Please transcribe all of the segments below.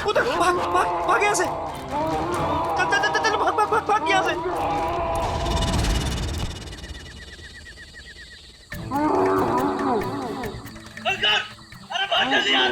उधर भाग भाग भाग यहाँ से। चल चल चल चल भाग भाग भाग भाग यहाँ से। अरे भाग जल्दी यार।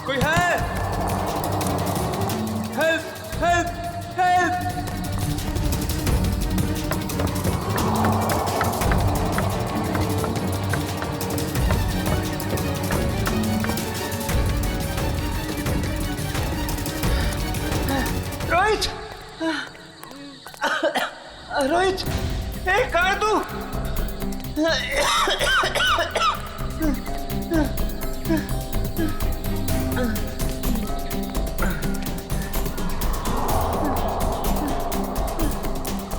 कोई है? Help help help. Rohit Rohit, ए कहाँ है तू?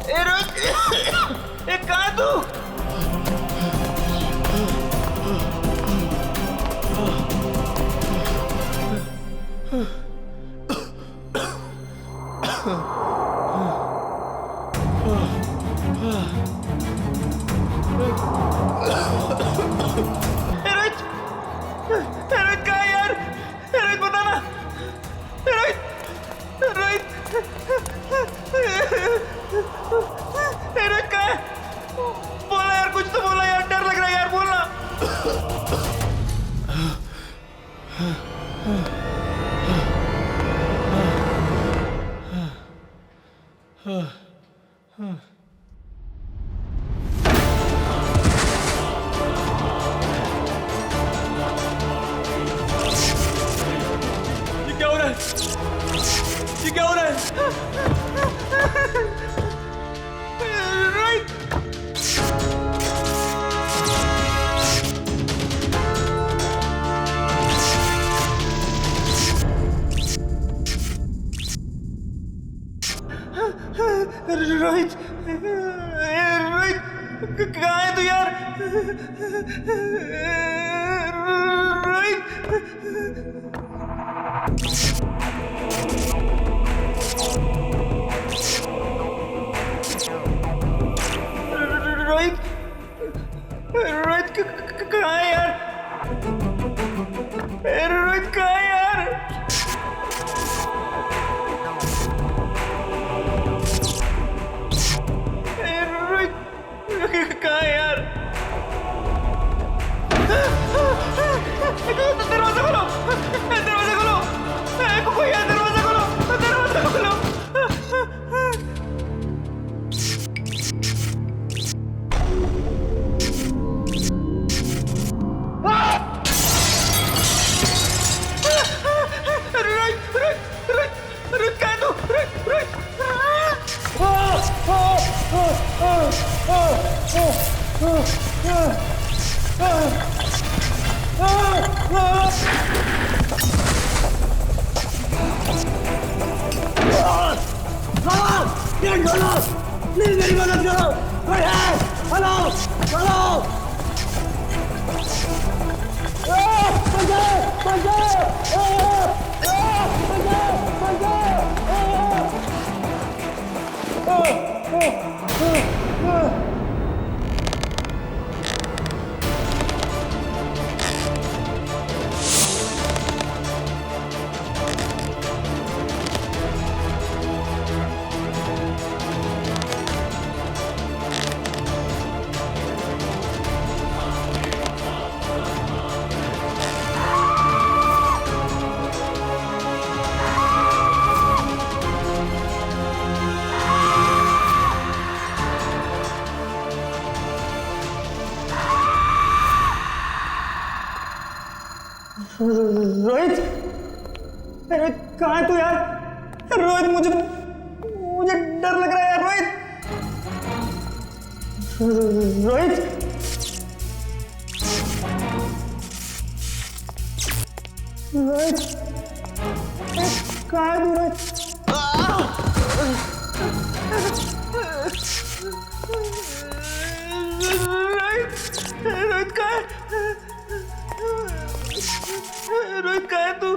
ए रोहित, ए कहाँ है तू? रोहित, रोहित कहाँ है यार? रोहित बता ना। रोहित, रोहित, रोहित कहाँ है? बोला यार, कुछ तो बोला यार, डर लग रहा है यार, बोलना। ये क्या हो रहा है? ये क्या हो रहा है? रोहित, रोहित, रोहित कहाँ है तू यार? रोहित, रोहित, रोहित कहाँ है यार? रोहित कहाँ है यार? रोहित कहाँ है यार? दरवाजा खोलो, दरवाजा खोलो, कोई है? दरवाजा खोलो, दरवाजा खोलो। रोहित, रोहित, रोहित, रोहित कहाँ है तू? रोहित, रोहित। प्लीज मेरी मदद करो। हेलो हेलो, रोहित, रोहित कहाँ है तू यार? रोहित मुझे मुझे डर लग रहा है यार। रोहित, रोहित, रोहित कहाँ है तू रोहित? रोहित कहाँ है? रोहित कहाँ है तू?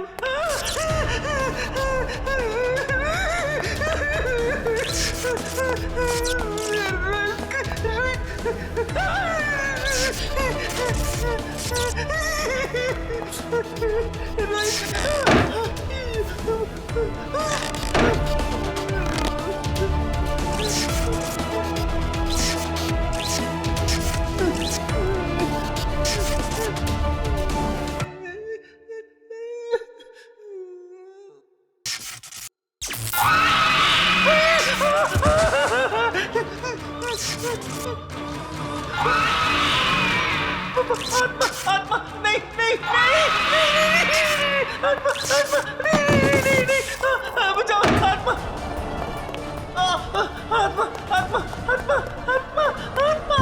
आत्मा नहीं नहीं नहीं आत्मा नहीं बचाओ आत्मा आत्मा आत्मा आत्मा आत्मा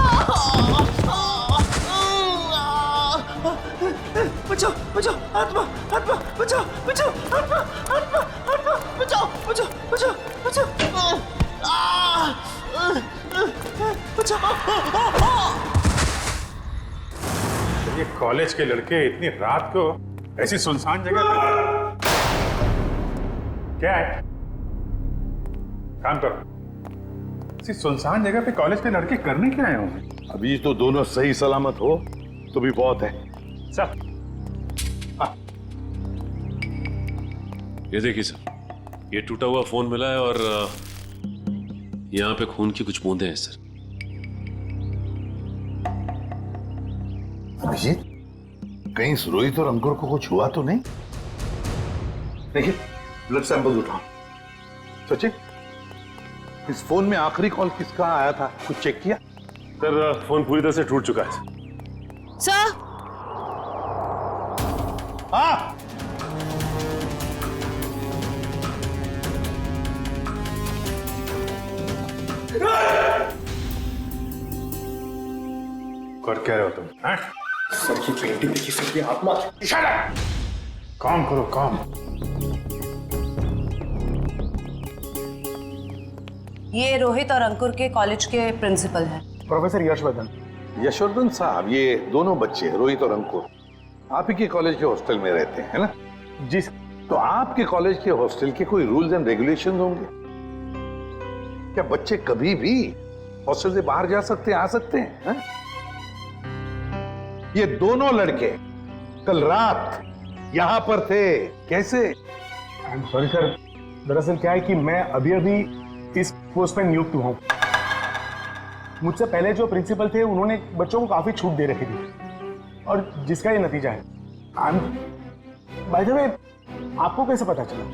बचाओ बचाओ आत्मा आत्मा बचाओ बचाओ आत्मा आत्मा आत्मा बचाओ बचाओ बचाओ बचाओ बचाओ। ये कॉलेज के लड़के इतनी रात को ऐसी सुनसान जगह पर क्या है? काम करो। ऐसी सुनसान जगह पे कॉलेज के लड़के करने क्या आए होंगे? अभी तो दोनों सही सलामत हो तो भी बहुत है। सर ये देखिए सर, ये टूटा हुआ फोन मिला है और यहाँ पे खून की कुछ बूंदें हैं सर। अभिजीत, कहीं रोहित और अंकुर को कुछ हुआ तो नहीं? देखिए, ब्लड सैंपल उठाओ। सचिन, इस फोन में आखिरी कॉल किसका आया था, कुछ चेक किया? सर फोन पूरी तरह से टूट चुका है सर। हाँ, कर क्या रहे हो तुम? सर की पेंटिंग देखी सर की आत्मा। काम करो काम। ये रोहित और अंकुर के कॉलेज के प्रिंसिपल हैं। प्रोफेसर यशवर्धन। यशवर्धन साहब, ये दोनों बच्चे रोहित और अंकुर आप ही के कॉलेज के हॉस्टल में रहते हैं, है ना? जी सर। तो आपके कॉलेज के हॉस्टल के कोई रूल्स एंड रेगुलेशंस होंगे? क्या बच्चे कभी भी हॉस्टल से बाहर जा सकते हैं, आ सकते हैं, है? ये दोनों लड़के कल रात यहां पर थे, कैसे? सॉरी सर, दरअसल क्या है कि मैं अभी अभी इस पोस्ट पर नियुक्त हुआ हूं। मुझसे पहले जो प्रिंसिपल थे उन्होंने बच्चों को काफी छूट दे रखी थी और जिसका ये नतीजा है। बाय द वे, आपको कैसे पता चला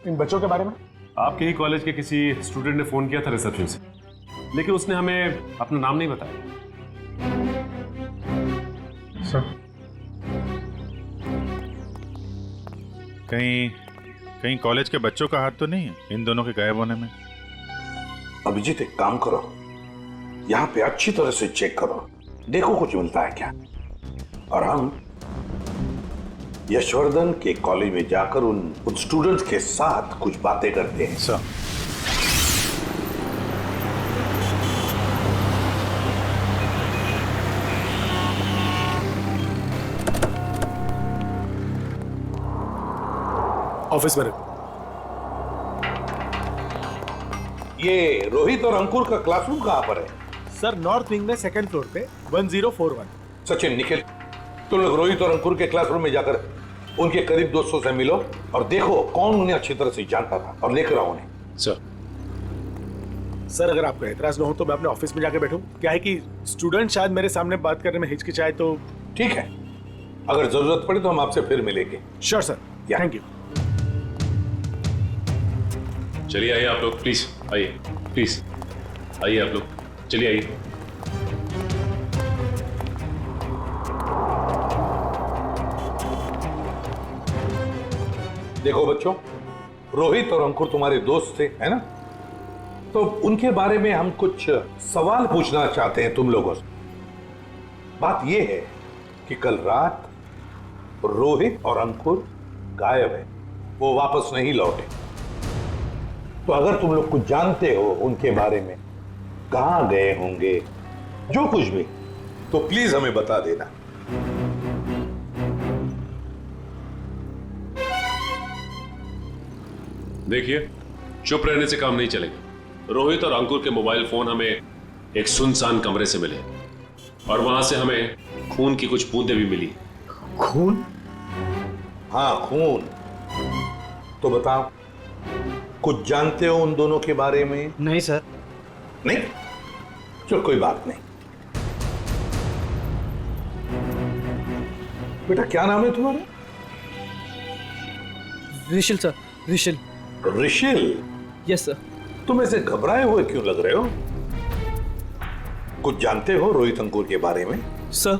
इन बच्चों के बारे में? आपके ही कॉलेज के किसी स्टूडेंट ने फोन किया था रिसेप्शन से, लेकिन उसने हमें अपना नाम नहीं बताया। सर, कहीं कहीं कॉलेज के बच्चों का हाथ तो नहीं है इन दोनों के गायब होने में? अभिजीत, एक काम करो, यहां पे अच्छी तरह से चेक करो, देखो कुछ मिलता है क्या। और हम यशवर्धन के कॉलेज में जाकर उन स्टूडेंट्स के साथ कुछ बातें करते हैं। सर, ऑफिस में। ये रोहित और अंकुर का क्लासरूम कहां पर है? सर, नॉर्थ विंग में सेकंड फ्लोर पे 1041। सचिन, निखिल, तुम लोग रोहित और अंकुर के क्लासरूम में जाकर उनके करीब दोस्तों से मिलो और देखो कौन उन्हें अच्छी तरह से जानता था और लेकर आओ उन्हें। सर, अगर आपको एतराज न हो तो मैं अपने ऑफिस में जाके बैठूं। क्या है कि स्टूडेंट शायद मेरे सामने बात करने में हिचकिचाए तो। ठीक है, अगर जरूरत पड़े तो हम आपसे फिर मिलेंगे। Sure sir, thank you. चलिए आइए आप लोग, प्लीज आइए, प्लीज आइए आप लोग, चलिए आइए। देखो बच्चों, रोहित और अंकुर तुम्हारे दोस्त थे, है ना? तो उनके बारे में हम कुछ सवाल पूछना चाहते हैं तुम लोगों से। बात यह है कि कल रात रोहित और अंकुर गायब है, वो वापस नहीं लौटे। तो अगर तुम लोग कुछ जानते हो उनके बारे में, कहां गए होंगे, जो कुछ भी, तो प्लीज हमें बता देना। देखिए, चुप रहने से काम नहीं चलेगा। रोहित और अंकुर के मोबाइल फोन हमें एक सुनसान कमरे से मिले और वहां से हमें खून की बूंदें भी मिली। खून? हाँ, खून। तो बताओ, कुछ जानते हो उन दोनों के बारे में? नहीं सर। नहीं? चलो कोई बात नहीं। बेटा क्या नाम है तुम्हारा? Rishil sir, Rishil. Rishil? Yes sir. तुम ऐसे घबराए हुए क्यों लग रहे हो? कुछ जानते हो रोहित अंकुर के बारे में? सर,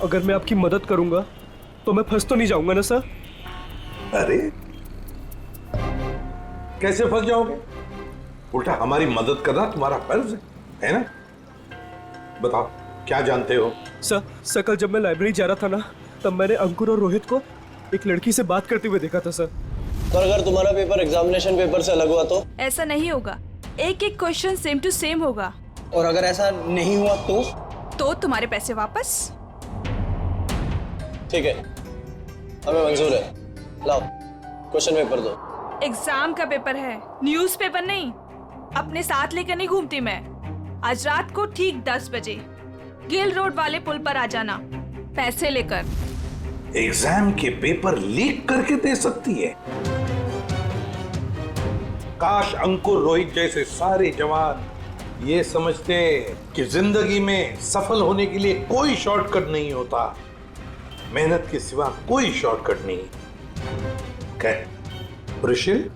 अगर मैं आपकी मदद करूंगा तो मैं फंस तो नहीं जाऊंगा ना सर? अरे कैसे फंस जाओगे? उल्टा हमारी मदद करना तुम्हारा फर्ज है ना? बताओ क्या जानते हो? सर कल जब मैं लाइब्रेरी जा रहा था ना, तब मैंने अंकुर और रोहित को एक लड़की से बात करते हुए देखा था सर। पर अगर तुम्हारा पेपर एग्जामिनेशन पेपर से अलग हुआ तो? ऐसा नहीं होगा, एक एक क्वेश्चन सेम टू सेम होगा। और अगर ऐसा नहीं हुआ तो तुम्हारे पैसे वापस। ठीक है, हमें मंजूर है। लाओ क्वेश्चन पेपर दो। एग्जाम का पेपर है, न्यूज़पेपर नहीं। अपने साथ लेकर नहीं घूमती मैं। आज रात को ठीक 10 बजे गिल रोड वाले पुल पर आ जाना, पैसे लेकर। एग्जाम के पेपर लीक करके दे सकती है? काश अंकुर रोहित जैसे सारे जवान ये समझते कि जिंदगी में सफल होने के लिए कोई शॉर्टकट नहीं होता, मेहनत के सिवा कोई शॉर्टकट नहीं। खैर, ऋषिल,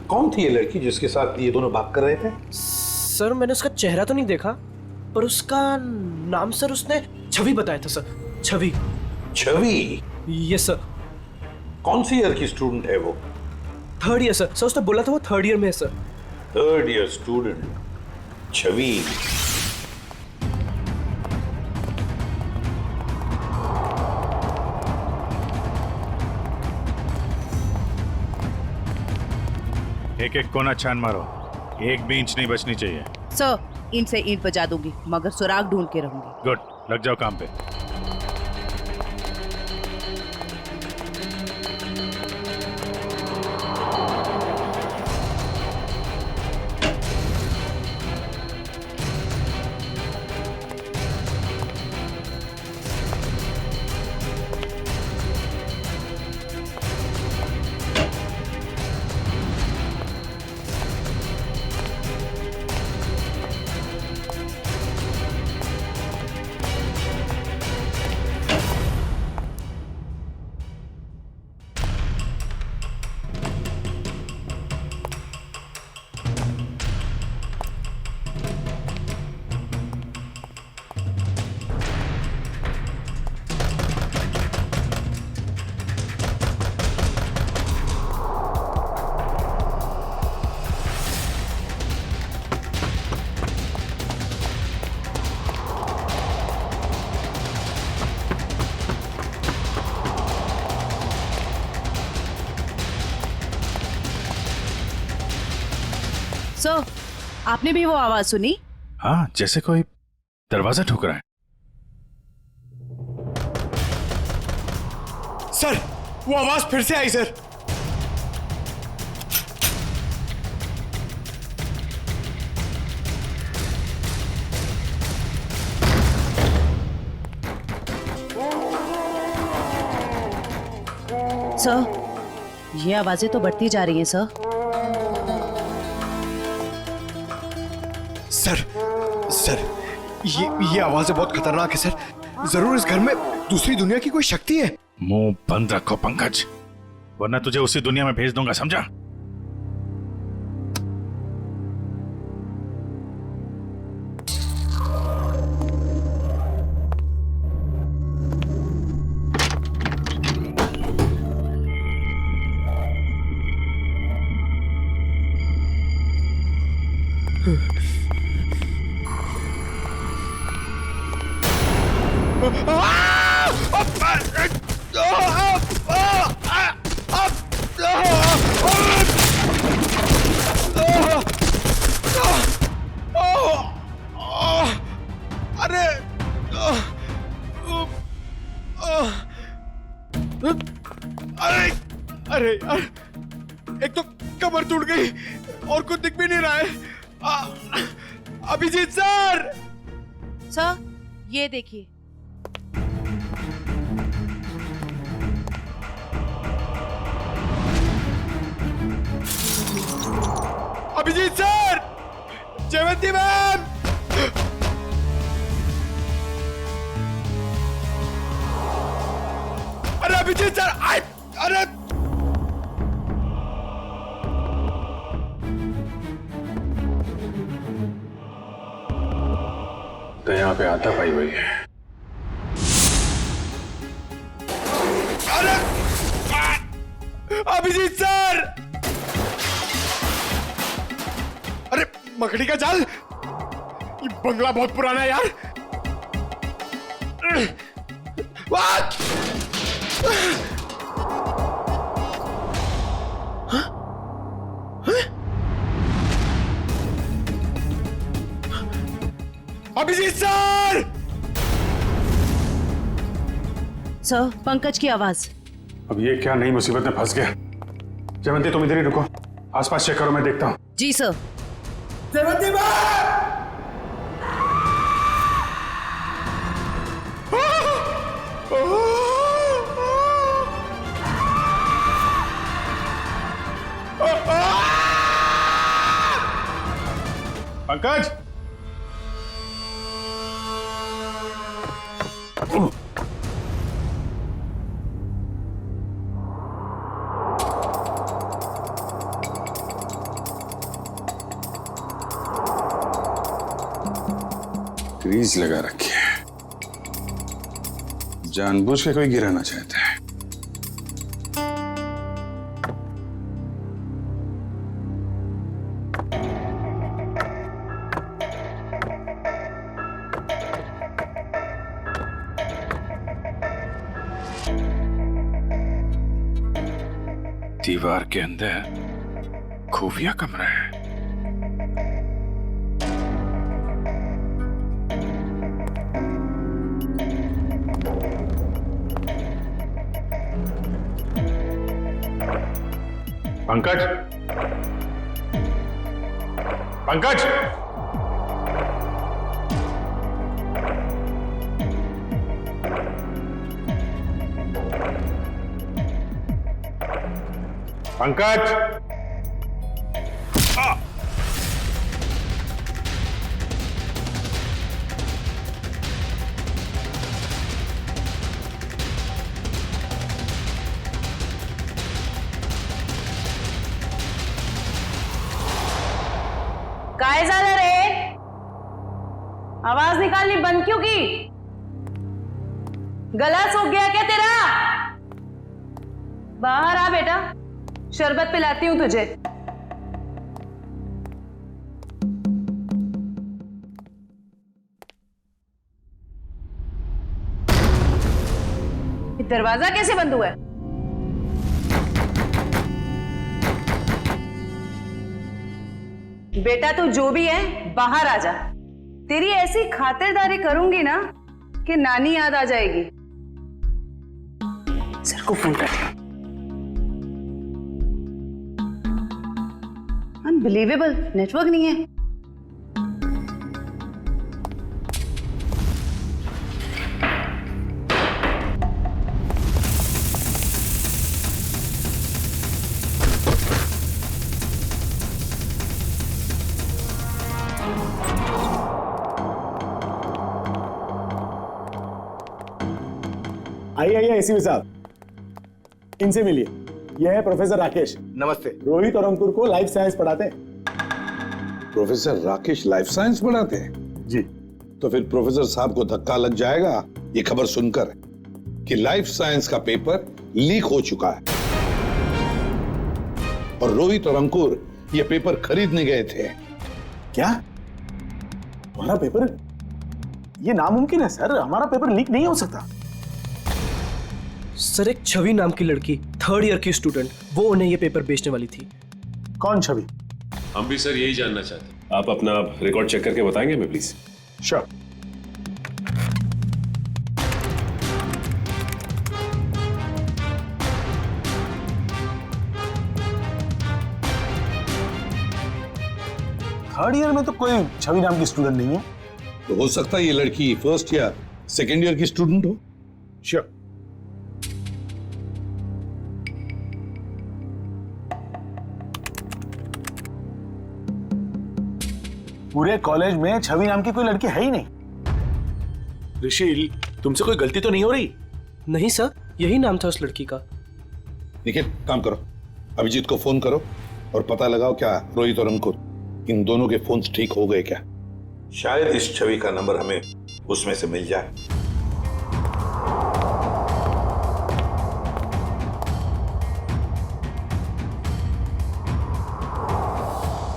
कौन थी ये लड़की जिसके साथ ये दोनों बात कर रहे थे? सर मैंने उसका चेहरा तो नहीं देखा, पर उसका नाम सर उसने छवि बताया था sir. Chhavi. Chhavi? Yes sir. कौन सी ईयर की स्टूडेंट है वो? 3rd year sir. उसने बोला था वो 3rd ईयर में है सर। 3rd ईयर स्टूडेंट छवि। एक एक कोना छान मारो, एक भी इंच नहीं बचनी चाहिए। सर, ईंट से ईंट बजा दूंगी, मगर सुराग ढूंढ के रहूंगी। गुड, लग जाओ काम पे। सर, आपने भी वो आवाज सुनी? हाँ, जैसे कोई दरवाजा ठुक रहा है। सर, वो आवाज फिर से आई सर। सर, ये आवाजें तो बढ़ती जा रही हैं सर। सर, ये आवाजें बहुत खतरनाक है सर। जरूर इस घर में दूसरी दुनिया की कोई शक्ति है। मुंह बंद रखो पंकज, वरना तुझे उसी दुनिया में भेज दूंगा, समझा? अरे यार, एक तो कमर टूट गई और कुछ दिख भी नहीं रहा है। अभिजीत सर! सर, ये देखिए। अभिजीत सर! जयवंती मैम! अरे अभिजीत सर! अरे तो यहाँ पे आता पाई हुई है। अरे अभिजीत सर! अरे मकड़ी का जाल! ये बंगला बहुत पुराना है यार। What? Abhijit sir! Sir, Pankaj की आवाज। अब ये क्या नई मुसीबत में फंस गया। जयवंती तुम इधर ही रुको, आसपास चेक करो, मैं देखता हूँ। जी sir. Jayvanti ma'am! Pankaj! Grease लगा रखी है, जानबूझ के कोई गिराना चाहता है। दीवार के अंदर खुफिया कमरा है। पंकज! पंकज! पंकज! काय झालं रे? आवाज निकालनी बंद क्यों की? गला सूख गया क्या तेरा? बाहर आ बेटा, शरबत पिलाती हूं तुझे। दरवाजा कैसे बंद हुआ है? बेटा तू जो भी है बाहर आ जा। तेरी ऐसी खातिरदारी करूंगी ना कि नानी याद आ जाएगी। सर को फोन कर दिया। अनबिलीवेबल, नेटवर्क नहीं है। आइए आइए एसीपी साहब, इनसे मिलिए। यह है प्रोफेसर राकेश। नमस्ते। रोहित और अंकुर को लाइफ साइंस पढ़ाते हैं। प्रोफेसर राकेश लाइफ साइंस पढ़ाते हैं? जी। तो फिर प्रोफेसर साहब को धक्का लग जाएगा ये खबर सुनकर कि लाइफ साइंस का पेपर लीक हो चुका है और रोहित और अंकुर ये पेपर खरीदने गए थे। क्या? हमारा पेपर? ये नामुमकिन है सर, हमारा पेपर लीक नहीं हो सकता। सर, एक छवि नाम की लड़की, 3rd ईयर की स्टूडेंट, वो उन्हें ये पेपर बेचने वाली थी। कौन छवि? हम भी सर यही जानना चाहते हैं। आप अपना रिकॉर्ड चेक करके बताएंगे हमें प्लीज? श्योर। थर्ड ईयर में तो कोई छवि नाम की स्टूडेंट नहीं है। तो हो सकता है ये लड़की फर्स्ट या सेकेंड ईयर की स्टूडेंट हो। श्योर। पूरे कॉलेज में छवि नाम की कोई लड़की है ही नहीं। ऋषि, तुमसे कोई गलती तो नहीं हो रही? नहीं सर, यही नाम था उस लड़की का। निखिल, काम करो, अभिजीत को फोन करो और पता लगाओ क्या रोहित और अंकुर इन दोनों के फोन्स ठीक हो गए क्या। शायद इस छवि का नंबर हमें उसमें से मिल जाए।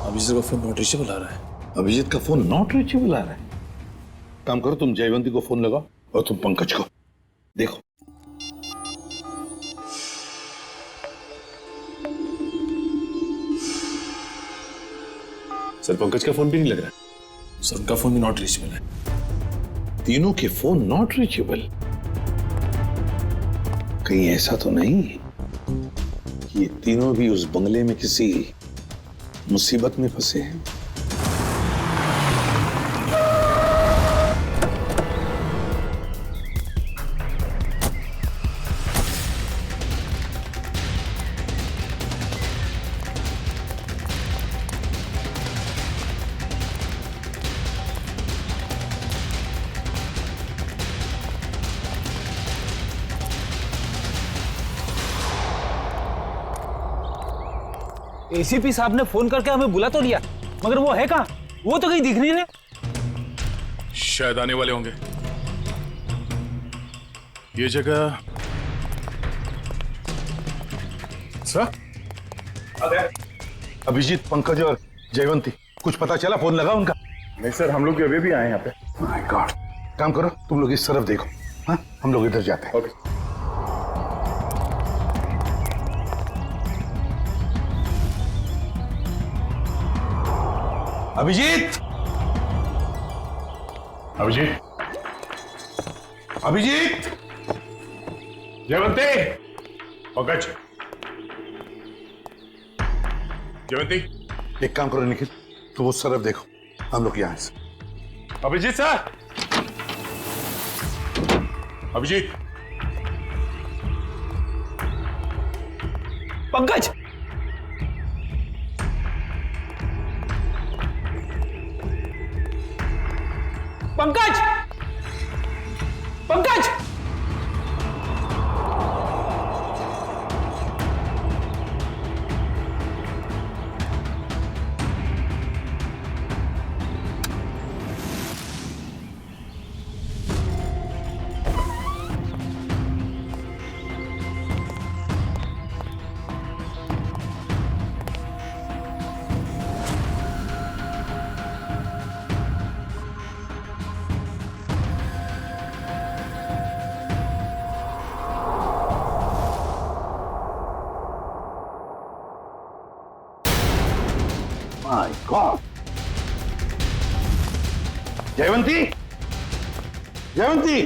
अभिजीत का फोन नॉट रीचेबल आ रहा है। अभिजीत का फोन नॉट रीचेबल आ रहा है। काम करो, तुम जयवंती को फोन लगाओ और तुम पंकज को देखो। सर पंकज का फोन भी नहीं लग रहा। सर उनका फोन भी नॉट रीचेबल है। तीनों के फोन नॉट रीचेबल। कहीं ऐसा तो नहीं कि ये तीनों भी उस बंगले में किसी मुसीबत में फंसे हैं। एसीपी साहब ने फोन करके हमें बुला तो लिया, मगर वो है कहाँ? वो तो कहीं दिख नहीं रहे। शायद आने वाले होंगे। ये जगह सर। अभिजीत, पंकज और जयवंती, कुछ पता चला? फोन लगा उनका? नहीं सर, हम लोग अभी भी आए यहाँ पे। My God. काम करो, तुम लोग इस तरफ देखो, हाँ हम लोग इधर जाते हैं। ओके। अभिजीत, अभिजीत, अभिजीत, जयवंती, पंकज, जयवंती। एक काम करो निखिल, तुम उस तरफ देखो, हम लोग यहाँ से। Abhijit sir, Abhijit, Pankaj, Pankaj, Pankaj, my God. Jayvanti, Jayvanti,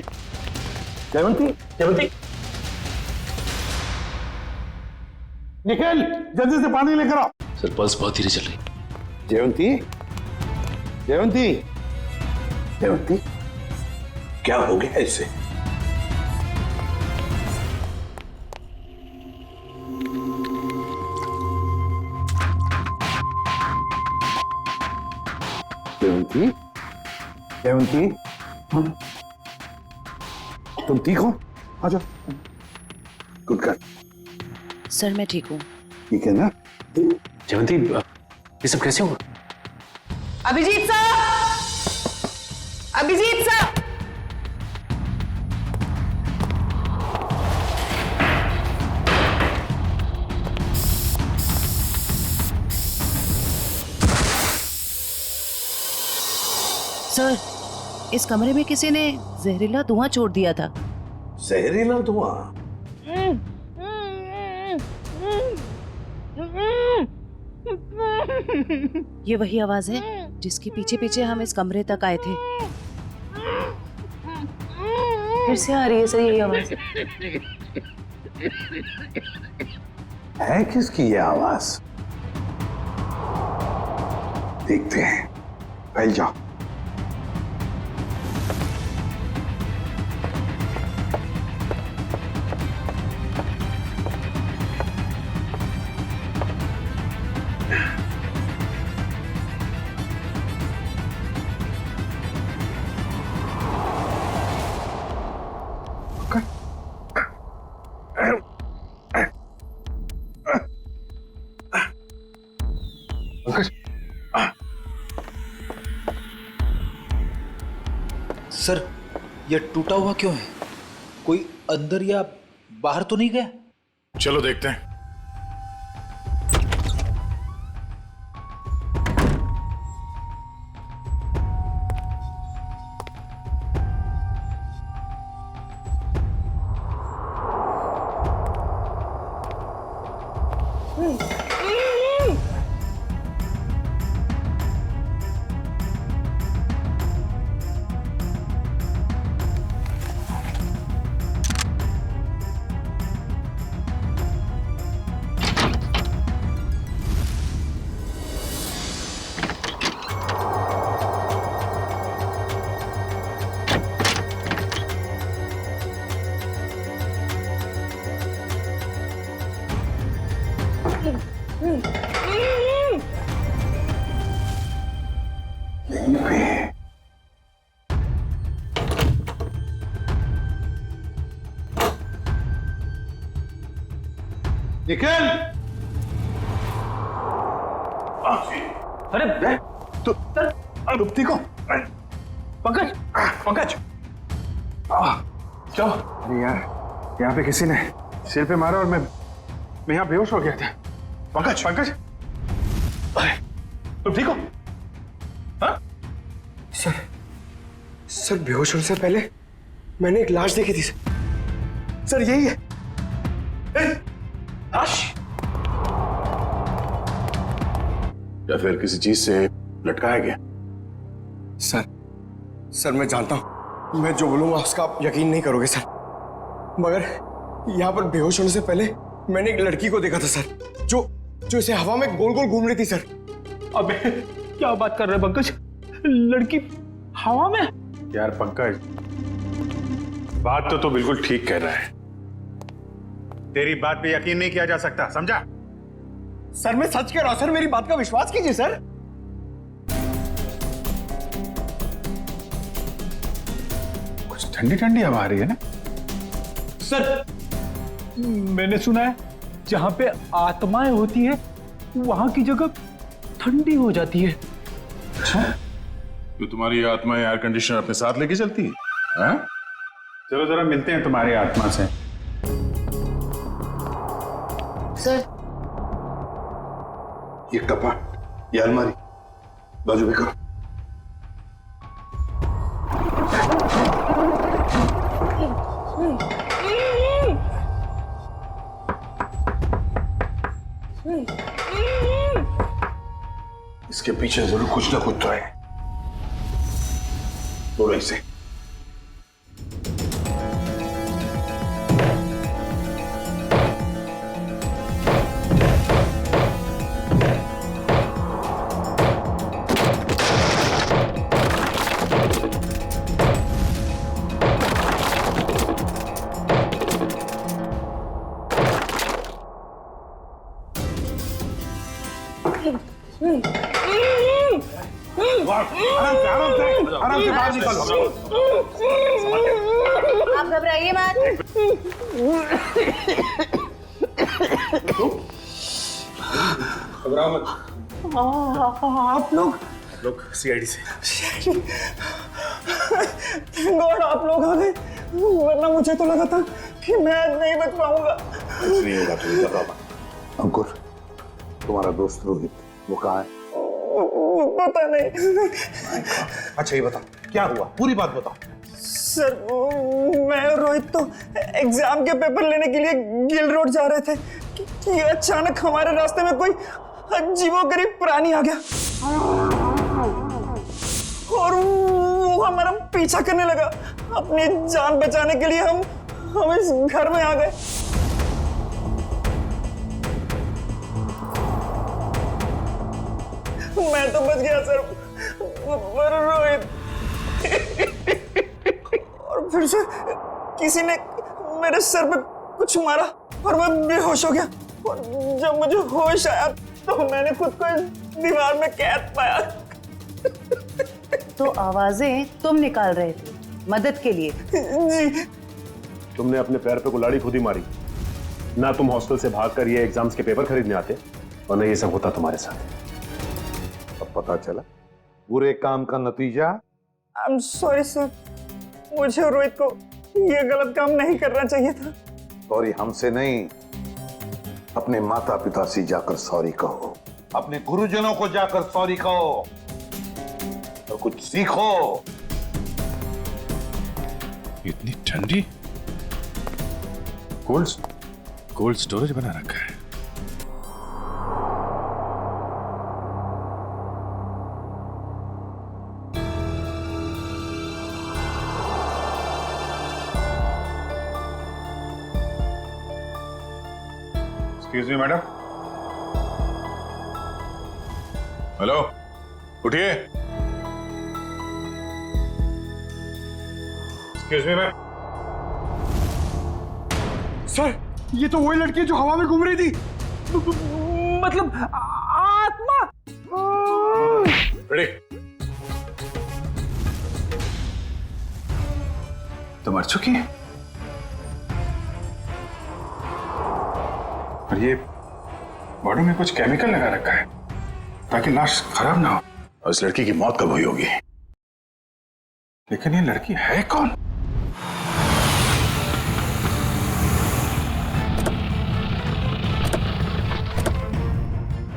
Jayvanti, Jayvanti, Nikhil जल्दी से पानी लेकर आओ। सर पल्स बहुत धीरे चल रही। जयवंती, जयवंती, जयवंती, क्या हो गया इसे? जयवंती, जयवंती, तुम ठीक हो? आ जाओ। Good girl. सर मैं ठीक हूँ। ठीक है ना? जयवंती, ये सब कैसे हुआ? अभिजीत साहब, अभिजीत साहब, सर इस कमरे में किसी ने जहरीला धुआं छोड़ दिया था। जहरीला धुआं? ये वही आवाज है जिसके पीछे पीछे हम इस कमरे तक आए थे। फिर से आ रही है सर यही आवाज। है किसकी ये आवाज? देखते हैं, फैल जाओ। सर, यह टूटा हुआ क्यों है? कोई अंदर या बाहर तो नहीं गया? चलो देखते हैं। निखिल! अरे तुम ठीक हो? पंकज, पंकज, चलो। अरे यार, यहाँ पे किसी ने सिर पे मारा और मैं यहाँ बेहोश हो गया था। पंकज, पंकज, तुम ठीक हो? हाँ? सर बेहोश होने से पहले मैंने एक लाश देखी थी सर, यही है। लाश? या फिर किसी चीज से लटकाया गया? सर मैं जानता हूं, मैं जो बोलूंगा उसका आप यकीन नहीं करोगे सर, मगर यहाँ पर बेहोश होने से पहले मैंने एक लड़की को देखा था सर, जो इसे हवा में गोल गोल घूम रही थी सर। अबे क्या बात कर रहे हैं पंकज? लड़की हवा में? यार पंकज, बात तो बिल्कुल ठीक कह रहा है। तेरी बात पे यकीन नहीं किया जा सकता, समझा? सर मैं सच कह रहा हूं सर, मेरी बात का विश्वास कीजिए सर। कुछ ठंडी ठंडी हवा आ रही है ना? सर मैंने सुना है जहां पे आत्माएं होती है वहां की जगह ठंडी हो जाती है। अच्छा, तो तुम्हारी आत्मा एयर कंडीशनर अपने साथ लेके चलती है? हाँ? चलो जरा मिलते हैं तुम्हारी आत्मा से। सर, ये कपाट, ये अलमारी बाजू में करो। इसके पीछे जरूर कुछ ना कुछ तो है। तोड़ो इसे। आराम से बाहर निकल। आप घबराइए मत। घबराओ मत। आप लोग सीआईडी से। गॉड आप लोग आ गए, वरना मुझे तो लगा था कि मैं नहीं बच पाऊंगा। कुछ नहीं होगा, तुम घबराओ मत। अंकुर, तुम्हारा दोस्त रोहित वो कहाँ है? पता नहीं। अच्छा ये बता, क्या हुआ? पूरी बात बताओ। सर मैं और रोहित तो एग्जाम के पेपर लेने के लिए गिल रोड जा रहे थे कि अचानक हमारे रास्ते में कोई अजीबोगरीब प्राणी आ गया और वो हमारा पीछा करने लगा। अपनी जान बचाने के लिए हम इस घर में आ गए। मैं तो बच गया सर, पर रोहित और फिर से किसी ने मेरे सर पे कुछ मारा और मैं बेहोश हो गया। और जब मुझे होश आया तो मैंने खुद को दीवार में कैद पाया। तो आवाजें तुम निकाल रहे थे मदद के लिए? जी। तुमने अपने पैर पे कुल्हाड़ी खुद ही मारी ना। तुम हॉस्टल से भागकर ये एग्जाम्स के पेपर खरीदने आते और ना ये सब होता तुम्हारे साथ। अब पता चला बुरे काम का नतीजा। आई एम सॉरी सर, मुझे और रोहित को ये गलत काम नहीं करना चाहिए था। सॉरी हमसे नहीं, अपने माता पिता से जाकर सॉरी कहो, अपने गुरुजनों को जाकर सॉरी कहो और कुछ सीखो। इतनी ठंडी कोल्ड स्टोरेज बना रखा है। Excuse me madam. हेलो, उठिए। Excuse me ma'am. सर, ये तो वही लड़की है जो हवा में घूम रही थी। मतलब आत्मा। रेडी? तो मर चुकी है और ये बॉडी में कुछ केमिकल लगा रखा है ताकि लाश खराब ना हो। और इस लड़की की मौत कब हुई होगी? लेकिन ये लड़की है कौन?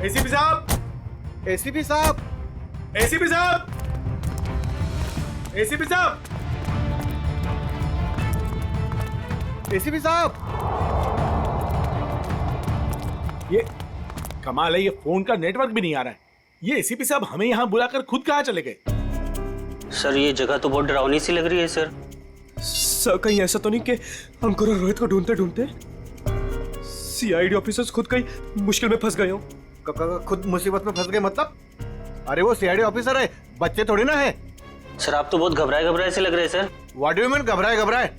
एसीपी साहब, एसीपी साहब, एसीपी साहब, एसीपी साहब, एसीपी साहब। ये कमाल है, ये फोन का नेटवर्क भी नहीं आ रहा है। ये एसीपी साहब हमें यहाँ बुलाकर खुद कहाँ चले गए? सर ये जगह तो बहुत डरावनी सी लग रही है सर। सर कहीं ऐसा तो नहीं कि अंकुर और रोहित को ढूंढते ढूंढते सीआईडी ऑफिसर्स खुद कहीं मुश्किल में फंस गए हो? खुद मुसीबत में फंस गए मतलब? अरे वो सीआईडी ऑफिसर है, बच्चे थोड़ी ना है। सर आप तो बहुत घबराए से लग रहे हैं sir. What do you mean घबराए?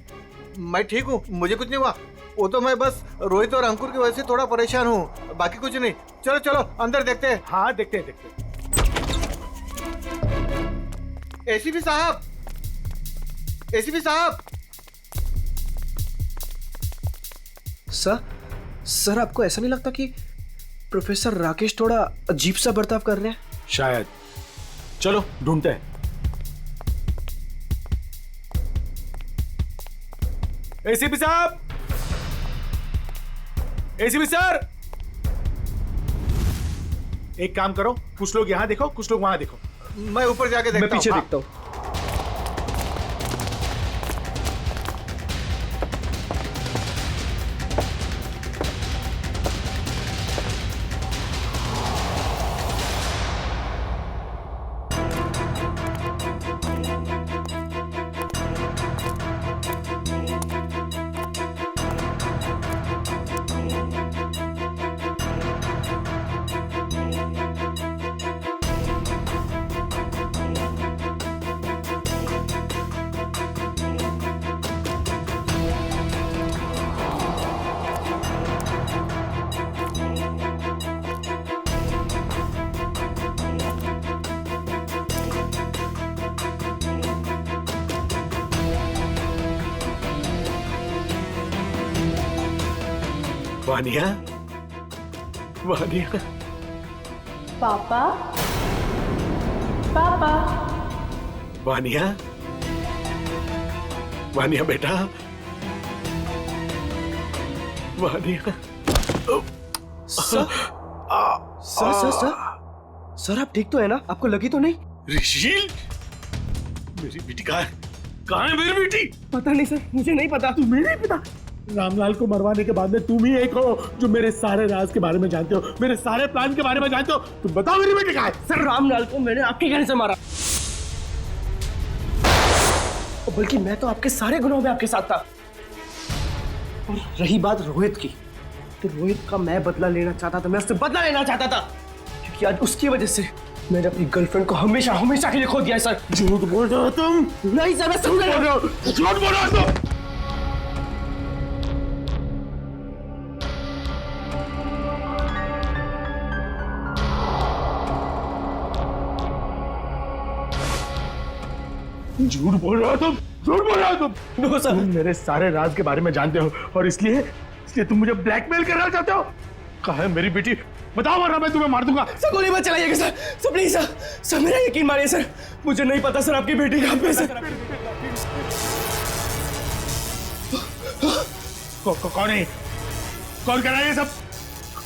मैं ठीक हूँ, मुझे कुछ नहीं हुआ। वो तो मैं बस रोहित और अंकुर की वजह से थोड़ा परेशान हूँ, बाकी कुछ नहीं। चलो चलो अंदर देखते हैं। हाँ देखते हैं। एसीपी साहब, एसीपी साहब। सर आपको ऐसा नहीं लगता कि प्रोफेसर राकेश थोड़ा अजीब सा बर्ताव कर रहे हैं? शायद। चलो ढूंढते हैं। एसीपी साहब, एसीपी सर, एक काम करो, कुछ लोग यहां देखो, कुछ लोग वहां देखो। मैं ऊपर जाके देखता हूं। मैं पीछे देखता हूं। वानिया, वानिया। पापा, पापा। वानिया, वानिया बेटा, वानिया। सर आप ठीक तो है ना? आपको लगी तो नहीं? ऋषि, मेरी बेटी कहाँ है मेरी बेटी? पता नहीं सर, मुझे नहीं पता। तुम्हें नहीं पता? रामलाल को मरवाने के बाद में तुम ही एक हो जो मेरे सारे राज के बारे में जानते हो, मेरे सारे प्लान के बारे में जानते हो। तुम बताओ मेरी बेटी कहाँ है? सर रामलाल को मैंने आपके कहने से मारा, बल्कि मैं तो आपके सारे गुनाहों में आपके साथ था। और रही बात रोहित की, तो रोहित का मैं बदला लेना चाहता था, मैं उससे बदला लेना चाहता था, क्योंकि आज उसकी वजह से मैंने अपनी गर्लफ्रेंड को हमेशा हमेशा के लिए खो दिया है सर। झूठ बोल रहे हो तुम। नहीं सर, मैं समझ रहा हूँ। झूठ बोल रहे हो तुम। झूठ बोल रहे हो तुम, झूठ बोल रहे हो तुम। नो सर, तुम मेरे सारे राज के बारे में जानते हो और इसलिए तुम मुझे ब्लैकमेल करना चाहते हो। कहाँ है मेरी बेटी? बताओ वरना मैं तुम्हें मार दूंगा। सर गोली मत चलाइएगा sir. Sir please sir, sir मेरा यकीन मानिए सर। मुझे नहीं पता सर आपकी बेटी कहाँ पे सर। कौन है? कौन कर रहा है ये सब?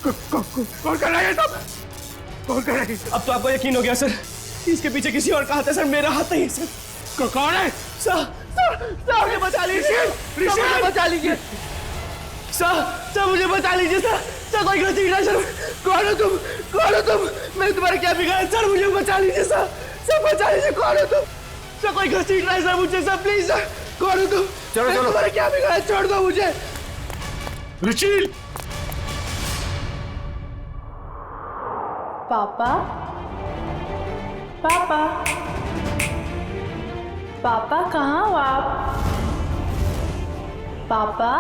कौन कर रहा है ये सब? कौन कर रहा है? अब तो आपको यकीन हो गया सर। इसके पीछे किसी और का हाथ है सर, मेरा हाथ नहीं है सर। कौन है? सर मुझे बचा लीजिए। मुझे बचा लीजिए सर, मुझे बचा लीजिए सर, कोई गलती नहीं सर। कौन हो तुम? कौन हो तुम? मैंने तुम्हारा क्या बिगाड़ा सर? मुझे बचा लीजिए सर, बचा लीजिए। कौन हो तुम? सर कोई गलती नहीं सर मुझे सर, प्लीज सर। कौन हो तुम? चलो तुम्हारा क्या बिगाड़ा? छोड़ दो मुझे। रुचिल! पापा, पापा, पापा कहाँ हो आप? पापा,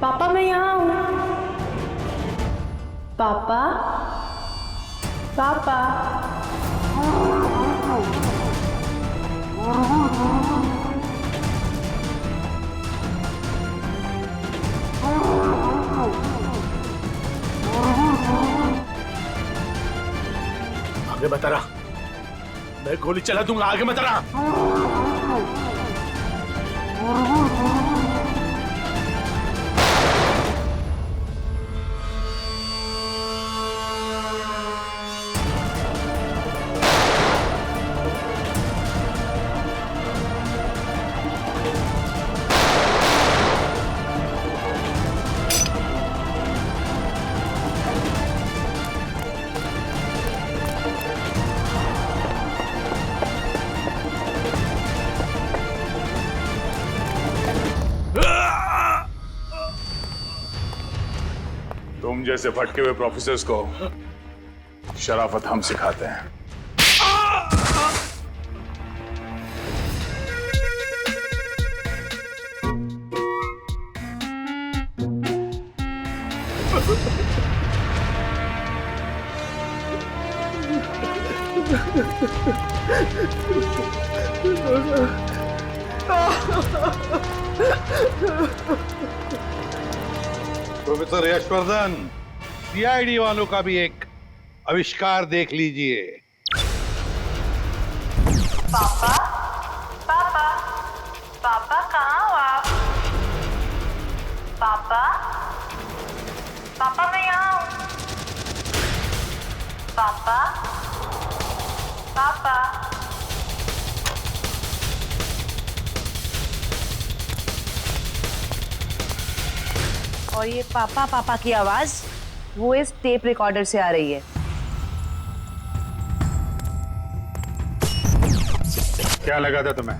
पापा मैं यहाँ हूँ। पापा, पापा, आगे बता रहा, मैं गोली चला दूंगा। आगे बता रहा। तुम जैसे भटके हुए प्रोफेसर्स को शराफत हम सिखाते हैं। प्रोफेसर यशवर्धन, सीआईडी वालों का भी एक आविष्कार देख लीजिए। पापा, पापा, पापा कहाँ हो आप? पापा, पापा मैं यहाँ हूँ। पापा, पापा, और ये पापा पापा की आवाज वो इस टेप रिकॉर्डर से आ रही है। क्या लगा था तुम्हें?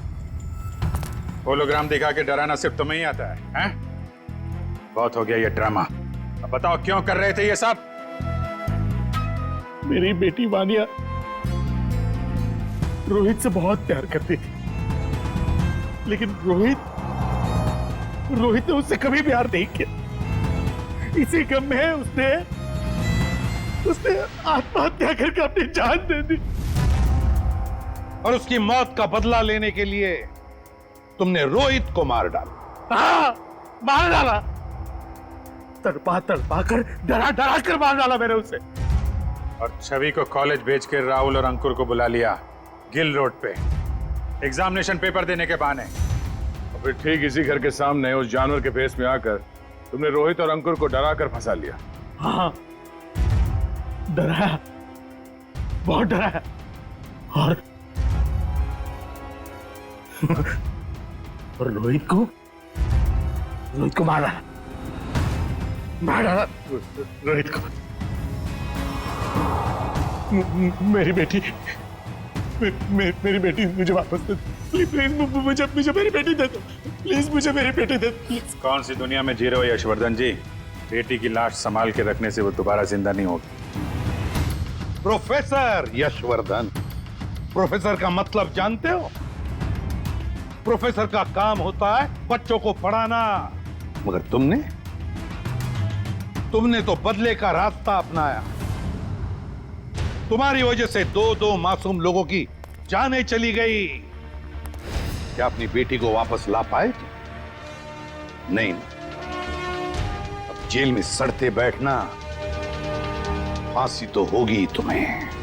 होलोग्राम दिखा के डराना सिर्फ तुम्हें ही आता है, हैं? बहुत हो गया ये ड्रामा। अब बताओ क्यों कर रहे थे ये सब? मेरी बेटी वानिया रोहित से बहुत प्यार करती थी, लेकिन रोहित ने उससे कभी प्यार नहीं किया। इसी गम में उसने आत्महत्या करके अपनी जान दे दी। और उसकी मौत का बदला लेने के लिए तुमने रोहित को मार डाला। हाँ, मार डाला। तड़पा कर डरा कर मार डाला मैंने उसे। और छवि को कॉलेज भेज के राहुल और अंकुर को बुला लिया गिल रोड पे एग्जामिनेशन पेपर देने के बहाने। और फिर ठीक इसी घर के सामने उस जानवर के फेस में आकर तुमने रोहित और अंकुर को डरा कर फंसा लिया। हाँ, डराया, बहुत डराया। और रोहित को मार डाला रोहित को। मेरी बेटी मुझे वापस दे। प्लीज मुझे मेरी बेटी दे दो। प्लीज मुझे मेरी बेटी दे दो। कौन सी दुनिया में जी रहे हो यशवर्धन जी? बेटी की लाश संभाल के रखने से वो दोबारा जिंदा नहीं होगी। प्रोफेसर यशवर्धन। प्रोफेसर का मतलब जानते हो? प्रोफेसर का काम होता है बच्चों को पढ़ाना, मगर तुमने तो बदले का रास्ता अपनाया। तुम्हारी वजह से दो मासूम लोगों की जानें चली गई। क्या अपनी बेटी को वापस ला पाए? नहीं। अब जेल में सड़ते बैठना, फांसी तो होगी तुम्हें।